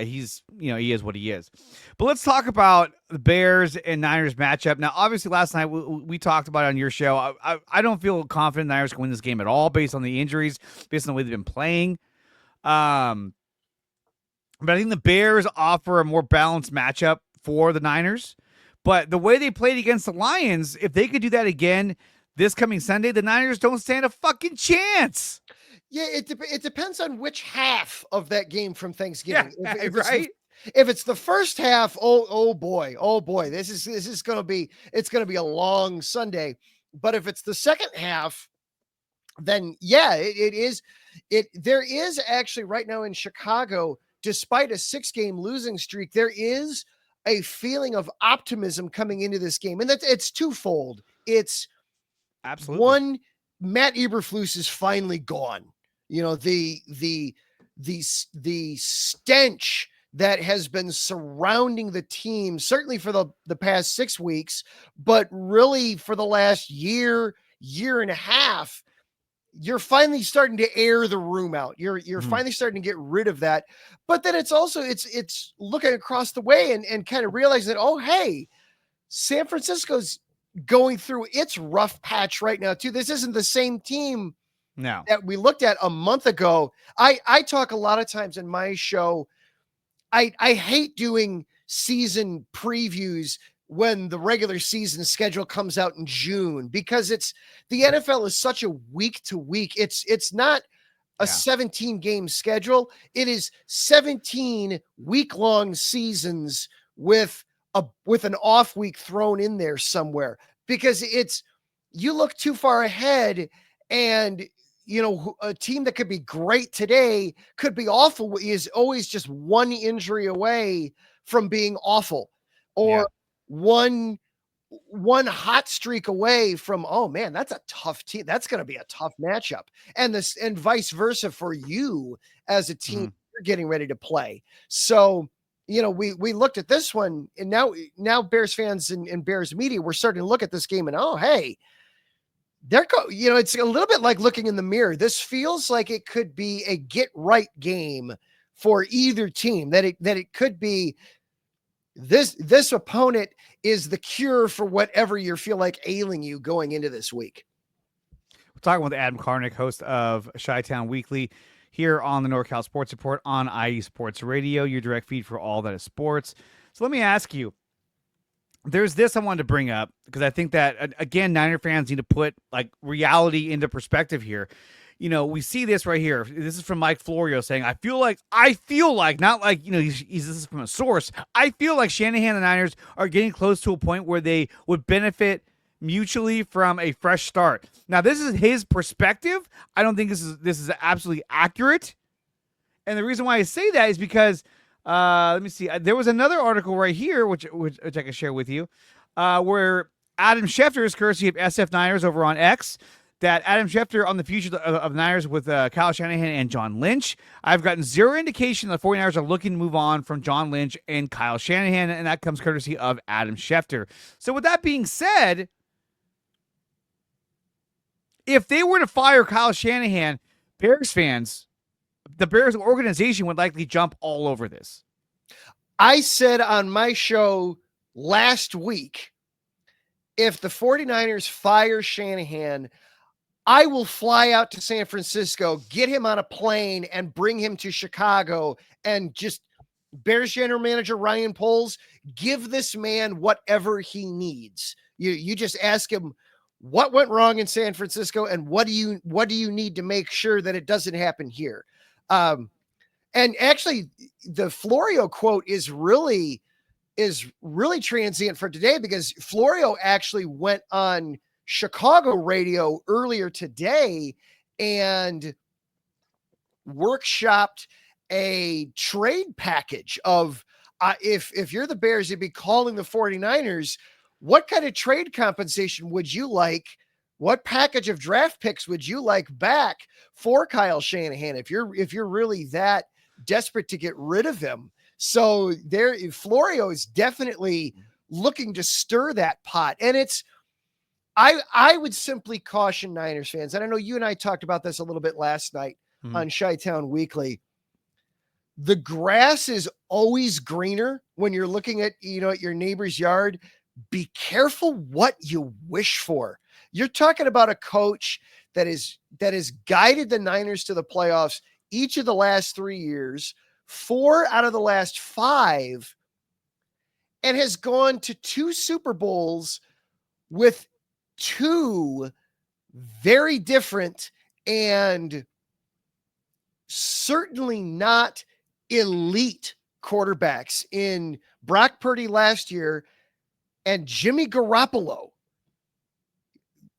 he's, he is what he is. But let's talk about the Bears and Niners matchup. Now, obviously, last night we talked about it on your show. I don't feel confident the Niners can win this game at all based on the injuries, based on the way they've been playing. But I think the Bears offer a more balanced matchup for the Niners. But the way they played against the Lions, if they could do that again this coming Sunday, the Niners don't stand a fucking chance. Yeah, it depends on which half of that game from Thanksgiving. Yeah, right? If it's the first half, oh boy, this is gonna be a long Sunday. But if it's the second half, then yeah, it is. There is actually right now in Chicago, despite a 6-game losing streak, there is a feeling of optimism coming into this game, and it's twofold. It's absolutely one, Matt Eberflus is finally gone. The stench that has been surrounding the team, certainly for the past 6 weeks, but really for the last year and a half, you're finally starting to air the room out. You're finally starting to get rid of that. But then it's also, it's looking across the way and kind of realizing that, oh, hey, San Francisco's going through its rough patch right now too. This isn't the same team that we looked at a month ago. I talk a lot of times in my show. I hate doing season previews when the regular season schedule comes out in June, because the NFL is such a week to week. It's not a 17-game schedule. It is 17 week-long seasons with an off week thrown in there somewhere, because you look too far ahead, and a team that could be great today could be awful, is always just one injury away from being awful, or one hot streak away from, oh man, that's a tough team. That's going to be a tough matchup. And vice versa for you as a team you're getting ready to play. So, we looked at this one, and now Bears fans and Bears media, we're starting to look at this game and, oh, hey, it's a little bit like looking in the mirror. This feels like it could be a get right game for either team, that it could be this opponent is the cure for whatever you feel like ailing you going into this week. We're talking with Adam Karnick, host of Chi-Town Weekly, here on the NorCal Sports Report on IE Sports Radio, your direct feed for all that is sports. So let me ask you, there's this I wanted to bring up, because I think that, again, Niner fans need to put reality into perspective here. We see this right here. This is from Mike Florio saying, I feel like, not like, this is from a source. I feel like Shanahan and the Niners are getting close to a point where they would benefit mutually from a fresh start. Now, this is his perspective. I don't think this is absolutely accurate. And the reason why I say that is because, let me see. There was another article right here, which I can share with you, where Adam Schefter is courtesy of SF Niners over on X. that Adam Schefter on the future of the Niners with Kyle Shanahan and John Lynch. I've gotten zero indication the 49ers are looking to move on from John Lynch and Kyle Shanahan, and that comes courtesy of Adam Schefter. So with that being said, if they were to fire Kyle Shanahan, Bears fans, the Bears organization would likely jump all over this. I said on my show last week, if the 49ers fire Shanahan, I will fly out to San Francisco, get him on a plane, and bring him to Chicago, and just Bears general manager Ryan Poles, give this man whatever he needs. You just ask him what went wrong in San Francisco and what do you need to make sure that it doesn't happen here. And actually, the Florio quote is really transient for today, because Florio actually went on Chicago radio earlier today and workshopped a trade package of if you're the Bears, you'd be calling the 49ers, what kind of trade compensation would you like? What package of draft picks would you like back for Kyle Shanahan if you're really that desperate to get rid of him? So there, Florio is definitely looking to stir that pot. And I would simply caution Niners fans, and I know you and I talked about this a little bit last night on Chi-Town Weekly. The grass is always greener when you're looking at, at your neighbor's yard. Be careful what you wish for. You're talking about a coach that has guided the Niners to the playoffs each of the last 3 years, 4 out of the last 5, and has gone to 2 Super Bowls with 2 very different and certainly not elite quarterbacks in Brock Purdy last year and Jimmy Garoppolo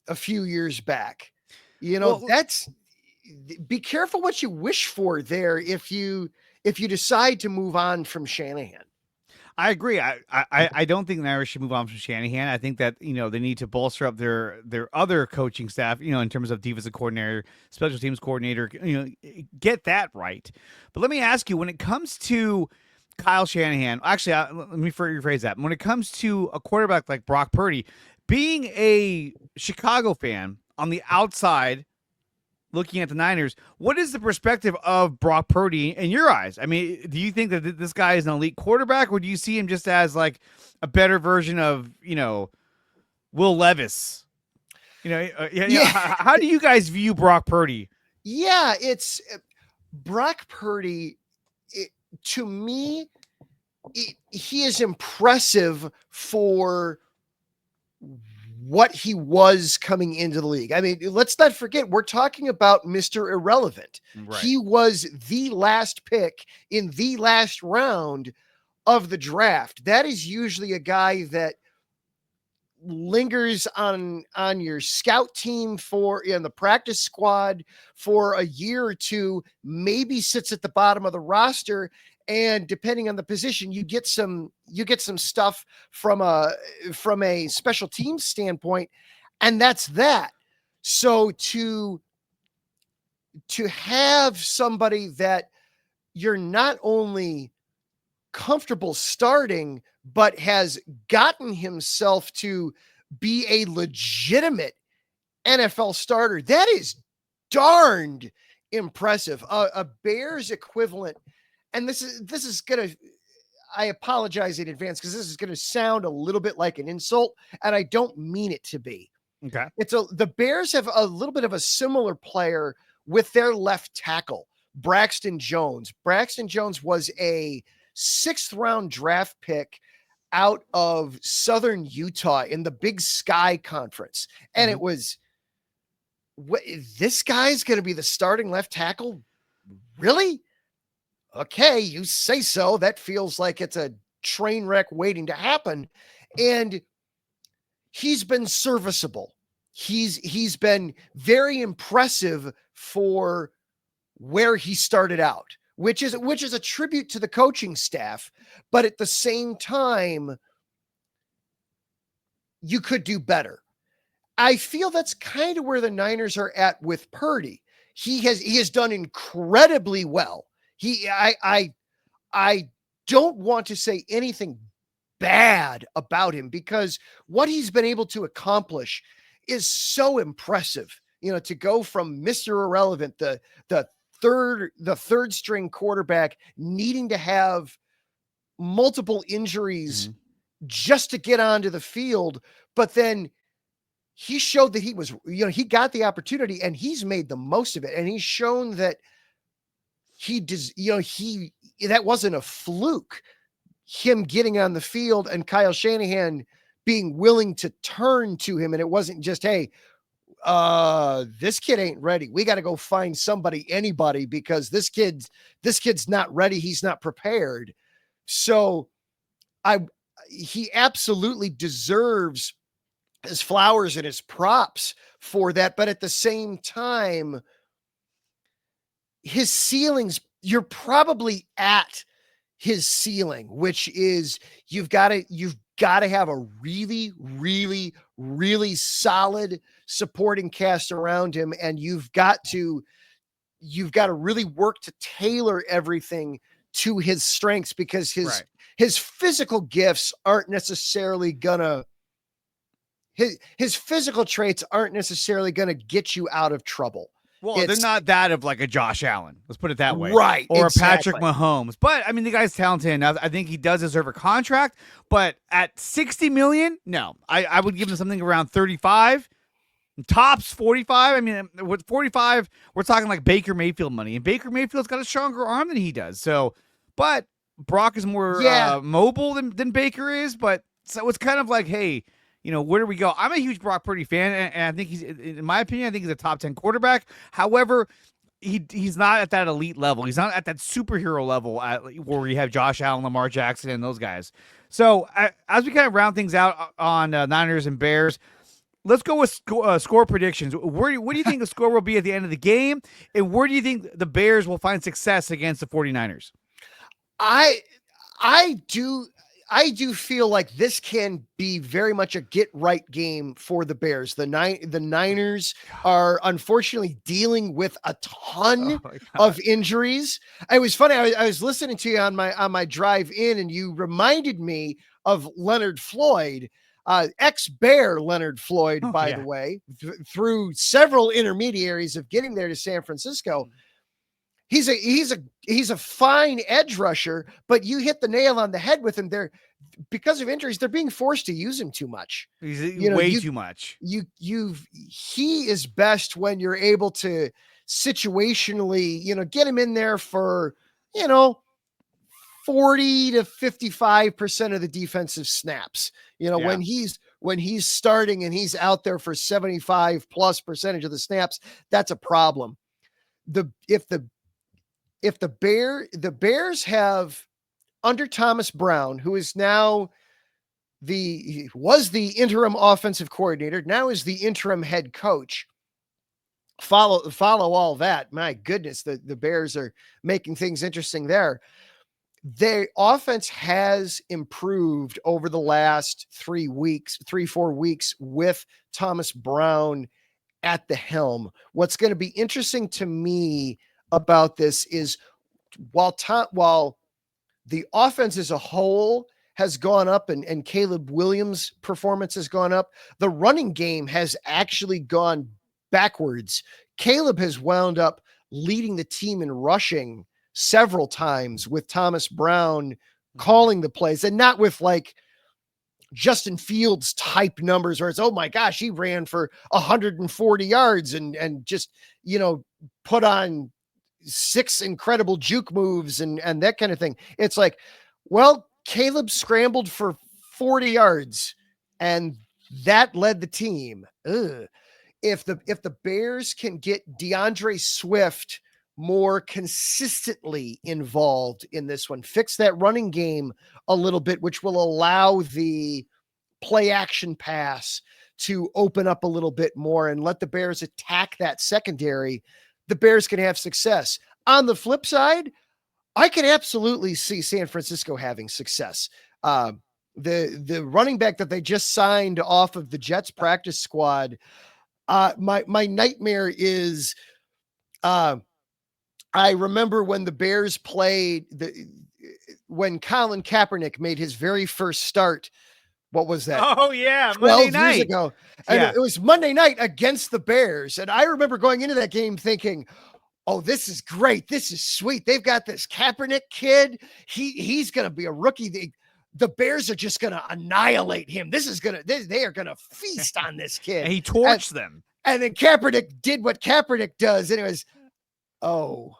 a few years back. Be careful what you wish for there if you decide to move on from Shanahan. I agree. I don't think the Irish should move on from Shanahan. I think that, they need to bolster up their other coaching staff, in terms of defensive coordinator, special teams coordinator, get that right. But let me ask you, when it comes to Kyle Shanahan, actually, let me rephrase that. When it comes to a quarterback like Brock Purdy, being a Chicago fan on the outside, looking at the Niners, what is the perspective of Brock Purdy in your eyes? I mean, do you think that this guy is an elite quarterback, or do you see him just as like a better version of, Will Levis? How do you guys view Brock Purdy? Yeah, it's Brock Purdy. To me, he is impressive for what he was coming into the league. I mean, let's not forget, we're talking about Mr. Irrelevant. Right. He was the last pick in the last round of the draft. That is usually a guy that lingers on your scout team in the practice squad for a year or two, maybe sits at the bottom of the roster. And depending on the position, you get some stuff from a special teams standpoint, and that's that. So to have somebody that you're not only comfortable starting, but has gotten himself to be a legitimate NFL starter, that is darned impressive. A Bears equivalent. And this is going to, I apologize in advance because this is going to sound a little bit like an insult, and I don't mean it to be. Okay. The Bears have a little bit of a similar player with their left tackle, Braxton Jones. Braxton Jones was a 6th round draft pick out of Southern Utah in the Big Sky Conference. And it was, this guy's going to be the starting left tackle? Really? Okay, you say so. That feels like it's a train wreck waiting to happen. And he's been serviceable. He's been very impressive for where he started out, which is a tribute to the coaching staff. But at the same time, you could do better. I feel that's kind of where the Niners are at with Purdy. He has done incredibly well. I don't want to say anything bad about him because what he's been able to accomplish is so impressive. To go from Mr. Irrelevant, the third string quarterback, needing to have multiple injuries just to get onto the field, but then he showed that he was, he got the opportunity and he's made the most of it. And he's shown that that wasn't a fluke, him getting on the field and Kyle Shanahan being willing to turn to him. And it wasn't just, hey, this kid ain't ready. We got to go find anybody, because this kid's not ready. He's not prepared. So he absolutely deserves his flowers and his props for that. But at the same time, his ceilings, you're probably at his ceiling, which is you've got to have a really, really, really solid supporting cast around him. And you've got to really work to tailor everything to his strengths, because his physical gifts aren't necessarily gonna, his physical traits aren't necessarily going to get you out of trouble. Well, they're not that of like a Josh Allen. Let's put it that way. Right. Or exactly. a Patrick Mahomes. But I mean, the guy's talented enough. I think he does deserve a contract, but at $60 million, no, I would give him something around 35, tops 45. I mean, with 45, we're talking like Baker Mayfield money, and Baker Mayfield's got a stronger arm than he does. So, but Brock is more mobile than Baker is. But so it's kind of like, hey, where do we go? I'm a huge Brock Purdy fan, and I think he's, in my opinion, I think he's a top 10 quarterback. However, he's not at that elite level. He's not at that superhero level where we have Josh Allen, Lamar Jackson, and those guys. So as we kind of round things out on Niners and Bears, let's go with score predictions. What do you think the score will be at the end of the game, and where do you think the Bears will find success against the 49ers? I do feel like this can be very much a get-right game for the Bears. The Niners are unfortunately dealing with a ton of injuries. It was funny. I was listening to you on my drive in, and you reminded me of Leonard Floyd, ex-Bear Leonard Floyd, by the way, through several intermediaries of getting there to San Francisco. He's a fine edge rusher, but you hit the nail on the head with him there. Because of injuries, they're being forced to use him too much. He's way too much. He is best when you're able to situationally, get him in there for, 40 to 55% of the defensive snaps. When he's starting and he's out there for 75+% of the snaps, that's a problem. If the Bears have, under Thomas Brown, who is now was the interim offensive coordinator, now is the interim head coach. Follow all that. My goodness, the Bears are making things interesting there. Their offense has improved over the last 3-4 weeks with Thomas Brown at the helm. What's going to be interesting to me about this is while the offense as a whole has gone up and Caleb Williams' performance has gone up, the running game has actually gone backwards. Caleb has wound up leading the team in rushing several times with Thomas Brown calling the plays, and not with like Justin Fields type numbers where it's, oh my gosh, he ran for 140 yards and just, put on 6 incredible juke moves and that kind of thing. It's like, well, Caleb scrambled for 40 yards and that led the team. If the Bears can get DeAndre Swift more consistently involved in this one, fix that running game a little bit, which will allow the play action pass to open up a little bit more and let the Bears attack that secondary, the Bears can have success. On the flip side, I can absolutely see San Francisco having success. the running back that they just signed off of the Jets practice squad. My nightmare is, I remember when the Bears played when Colin Kaepernick made his very first start. What was that? Oh yeah, 12 Monday years night ago. And it was Monday night against the Bears. And I remember going into that game thinking, oh, this is great. This is sweet. They've got this Kaepernick kid. He's going to be a rookie. The Bears are just going to annihilate him. They are going to feast on this kid. And he torched them. And then Kaepernick did what Kaepernick does. And it was, oh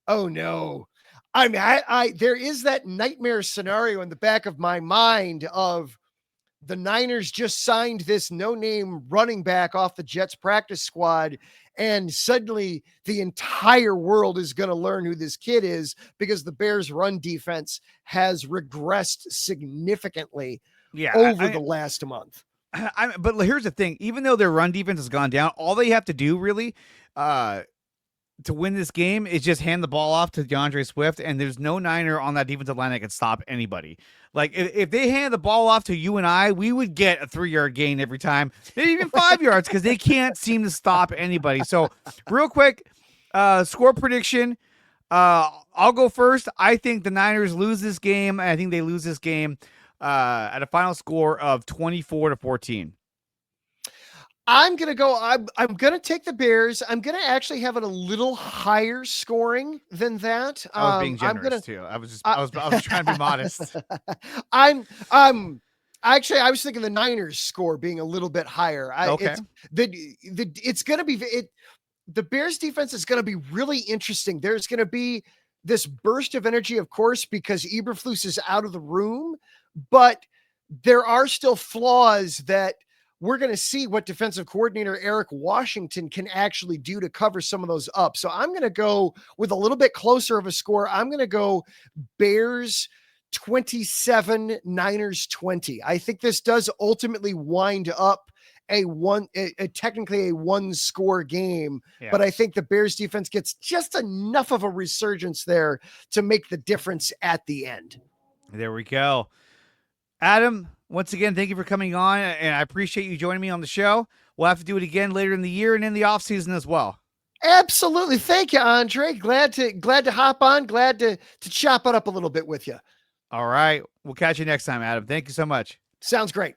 no. I mean, there is that nightmare scenario in the back of my mind of the Niners just signed this no-name running back off the Jets practice squad, and suddenly the entire world is going to learn who this kid is because the Bears' run defense has regressed significantly over the last month. But here's the thing. Even though their run defense has gone down, all they have to do really to win this game is just hand the ball off to DeAndre Swift, and there's no Niner on that defensive line that can stop anybody. Like, if they hand the ball off to you and I, we would get a 3-yard gain every time, maybe even 5 yards, because they can't seem to stop anybody. So, real quick, score prediction. I'll go first. I think the Niners lose this game, and I think they lose this game at a final score of 24-14. I'm going to go, I'm going to take the Bears. I'm going to actually have it a little higher scoring than that. I was being generous too. I was trying to be modest. I was thinking the Niners score being a little bit higher. Okay. It's going to be, the Bears defense is going to be really interesting. There's going to be this burst of energy, of course, because Eberflus is out of the room, but there are still flaws that we're going to see what defensive coordinator Eric Washington can actually do to cover some of those up. So I'm going to go with a little bit closer of a score. I'm going to go Bears 27, Niners 20. I think this does ultimately wind up technically a one-score game, but I think the Bears defense gets just enough of a resurgence there to make the difference at the end. There we go. Adam, once again, thank you for coming on, and I appreciate you joining me on the show. We'll have to do it again later in the year and in the off season as well. Absolutely. Thank you, Andre. Glad to hop on. Glad to chop it up a little bit with you. All right. We'll catch you next time, Adam. Thank you so much. Sounds great.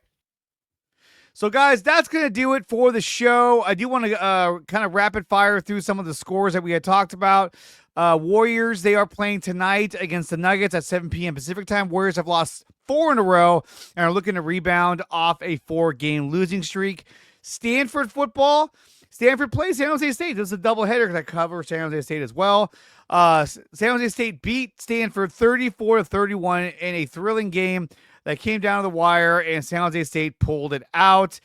So, guys, that's going to do it for the show. I do want to kind of rapid fire through some of the scores that we had talked about. Warriors, they are playing tonight against the Nuggets at 7 p.m. Pacific time. Warriors have lost 4 in a row and are looking to rebound off a 4-game losing streak. Stanford football. Stanford plays San Jose State. This is a doubleheader because I cover San Jose State as well. San Jose State beat Stanford 34-31 in a thrilling game that came down to the wire, and San Jose State pulled it out.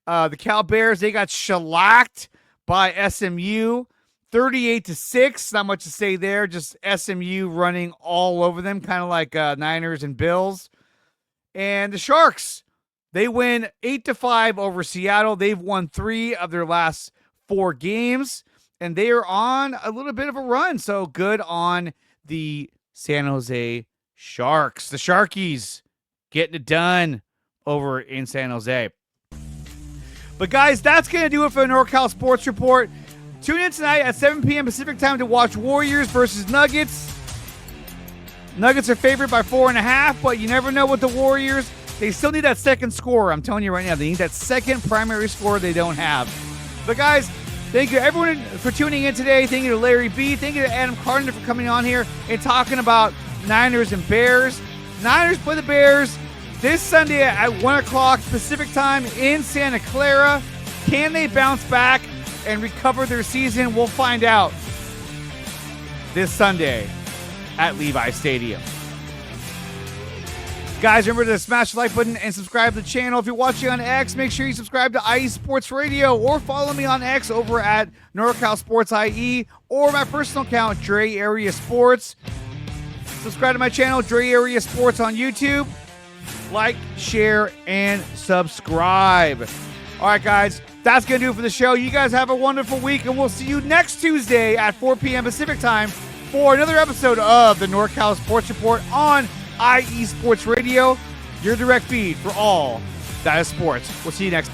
The Cal Bears, they got shellacked by SMU 38-6. Not much to say there. Just SMU running all over them, kind of like Niners and Bills. And the Sharks, they win 8-5 over Seattle. They've won 3 of their last 4 games, and they are on a little bit of a run. So good on the San Jose Sharks. The Sharkies getting it done over in San Jose. But guys, that's going to do it for the NorCal Sports Report. Tune in tonight at 7 p.m. Pacific time to watch Warriors versus Nuggets. Nuggets are favored by 4.5, but you never know with the Warriors. They still need that second score. I'm telling you right now, they need that second primary score they don't have. But guys, thank you everyone for tuning in today. Thank you to Larry B. Thank you to Adam Carter for coming on here and talking about Niners and Bears. Niners play the Bears this Sunday at 1 o'clock Pacific time in Santa Clara. Can they bounce back and recover their season? We'll find out this Sunday at Levi Stadium. Guys, remember to smash the like button and subscribe to the channel. If you're watching on X, make sure you subscribe to IE Sports Radio or follow me on X over at NorCal Sports IE or my personal account, DreArea Sports. Subscribe to my channel, DreArea Sports on YouTube. Like, share, and subscribe. All right, guys, that's going to do it for the show. You guys have a wonderful week, and we'll see you next Tuesday at 4 p.m. Pacific time for another episode of the NorCal Sports Report on IE Sports Radio. your direct feed for all that is sports. We'll see you next.